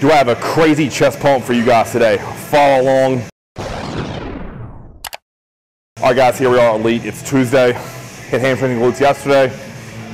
Do I have a crazy chest pump for you guys today? Follow along. All right guys, here we are at Elite. It's Tuesday. Hit hamstring and glutes yesterday,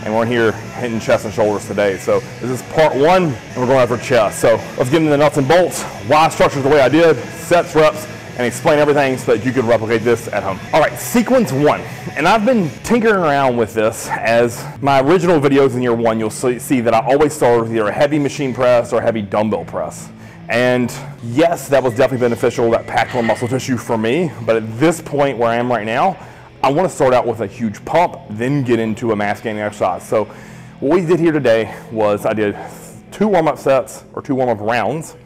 and we're in here hitting chest and shoulders today. So this is part one, and we're going after chest. So let's get into the nuts and bolts, why I structured the way I did, sets, reps, and explain everything so that you can replicate this at home. All right, sequence one. And I've been tinkering around with this as my original videos in year one, you'll see that I always start with either a heavy machine press or a heavy dumbbell press. And yes, that was definitely beneficial, that packed more muscle tissue for me. But at this point where I am right now, I want to start out with a huge pump, then get into a mass gaining exercise. So what we did here today was I did 2 warm-up sets or 2 warm-up rounds.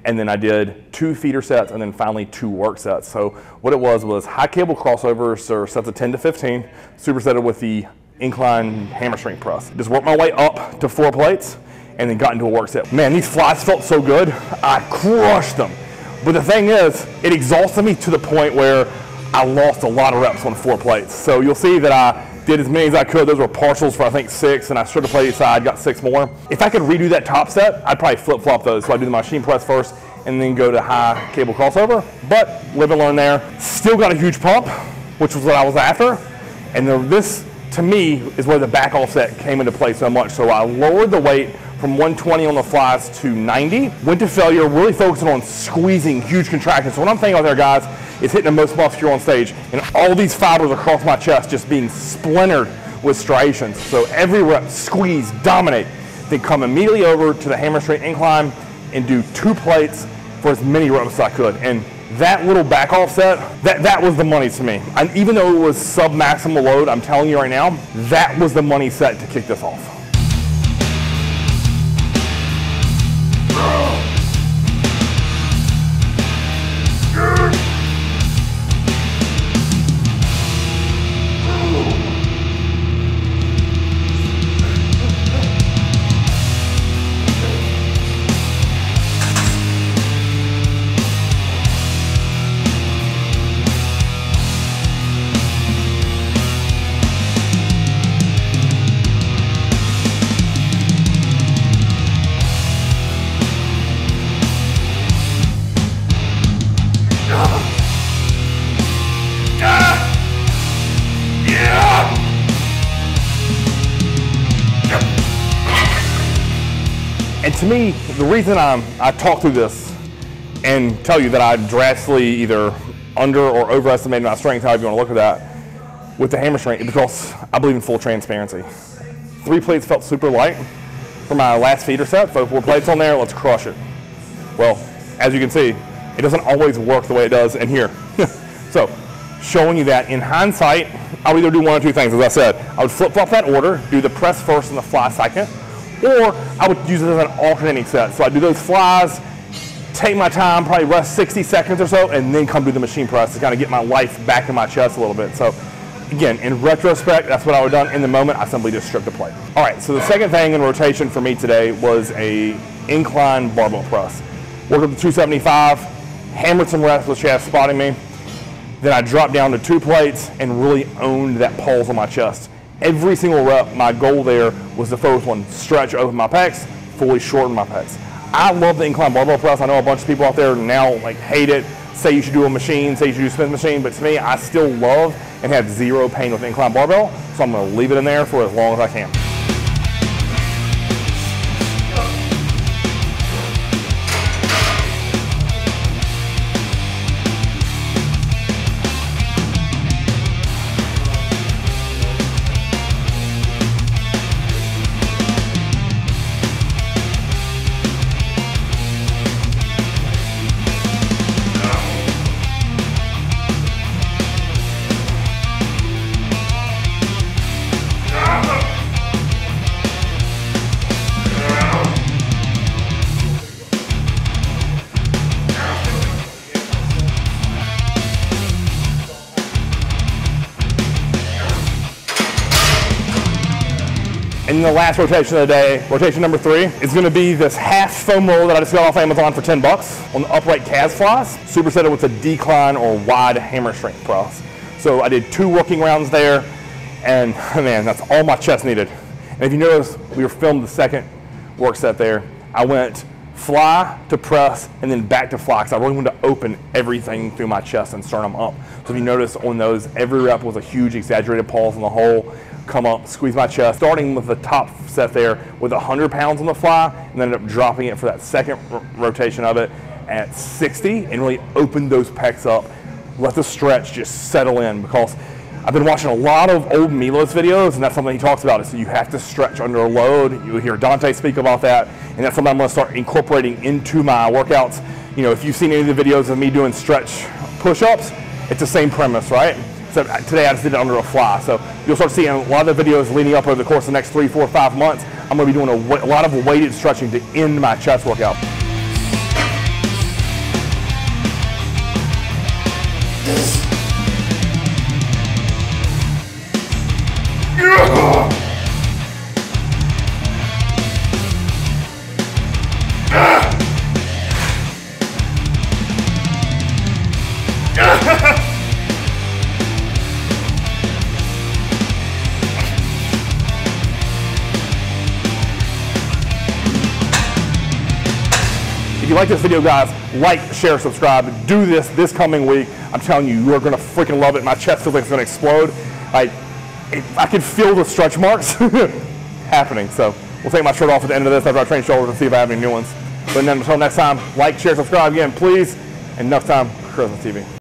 And then I did 2 feeder sets and then finally 2 work sets. So what it was high cable crossovers or sets of 10 to 15, supersetted with the incline hamstring press. Just worked my way up to 4 plates and then got into a work set. Man, these flies felt so good. I crushed them. But the thing is, it exhausted me to the point where I lost a lot of reps on 4 plates. So you'll see that I did as many as I could. Those were partials for I think 6, and I stripped a plate aside, got 6 more. If I could redo that top set, I'd probably flip-flop those. So I'd do the machine press first and then go to high cable crossover. But live and learn there. Still got a huge pump, which was what I was after. And this, to me, is where the back offset came into play so much. So I lowered the weight from 120 on the flies to 90. Went to failure, really focusing on squeezing huge contractions. So what I'm thinking out there, guys, is hitting the most muscular on stage, and all these fibers across my chest just being splintered with striations. So every rep, squeeze, dominate, then come immediately over to the hamstring incline and do 2 plates for as many reps as I could. And that little back offset, that was the money to me. And even though it was sub-maximal load, I'm telling you right now, that was the money set to kick this off. And to me, the reason I talk through this and tell you that I drastically either under or overestimated my strength, however you want to look at that, with the hamstring, is because I believe in full transparency. 3 plates felt super light for my last feeder set, so 4 plates on there, let's crush it. Well, as you can see, it doesn't always work the way it does in here. So, showing you that in hindsight, I would either do 1 or 2 things, as I said. I would flip-flop that order, do the press first and the fly second, or I would use it as an alternating set. So I do those flies, take my time, probably rest 60 seconds or so, and then come do the machine press to kind of get my life back in my chest a little bit. So again, in retrospect, that's what I would have done. In the moment, I simply just stripped the plate. All right, so the second thing in rotation for me today was a incline barbell press. Worked up to 275, hammered some reps with Chad spotting me. Then I dropped down to 2 plates and really owned that pulse on my chest. Every single rep, my goal there was to focus on stretch, open my pecs, fully shorten my pecs. I love the incline barbell press. I know a bunch of people out there now hate it, say you should do a machine, say you should do a Smith machine, but to me, I still love and have 0 pain with incline barbell, so I'm gonna leave it in there for as long as I can. And the last rotation of the day, rotation number 3, is going to be this half foam roller that I just got off Amazon for 10 bucks on the upright calves flies, supersetted with a decline or wide hamstring press. So I did 2 working rounds there, and man, that's all my chest needed. And if you notice, we were filmed the second work set there. I went fly to press, and then back to fly, because I really want to open everything through my chest and sternum up. So if you notice on those, every rep was a huge exaggerated pause in the hole, come up, squeeze my chest, starting with the top set there with 100 pounds on the fly, and then end up dropping it for that second rotation of it at 60, and really open those pecs up. Let the stretch just settle in, because I've been watching a lot of old Milos videos, and that's something he talks about, is so you have to stretch under a load. You'll hear Dante speak about that, and that's something I'm gonna start incorporating into my workouts. You know, if you've seen any of the videos of me doing stretch push-ups, it's the same premise, right? So today I just did it under a fly. So you'll start seeing a lot of the videos leading up over the course of the next 3, 4, 5 months. I'm gonna be doing a lot of weighted stretching to end my chest workout. If you like this video, guys, like, share, subscribe. Do this coming week. I'm telling you, you are gonna freaking love it. My chest feels like it's gonna explode. I can feel the stretch marks happening. So we'll take my shirt off at the end of this after I train shoulders and see if I have any new ones. But then until next time, like, share, subscribe again, please. And next time, Charisma TV.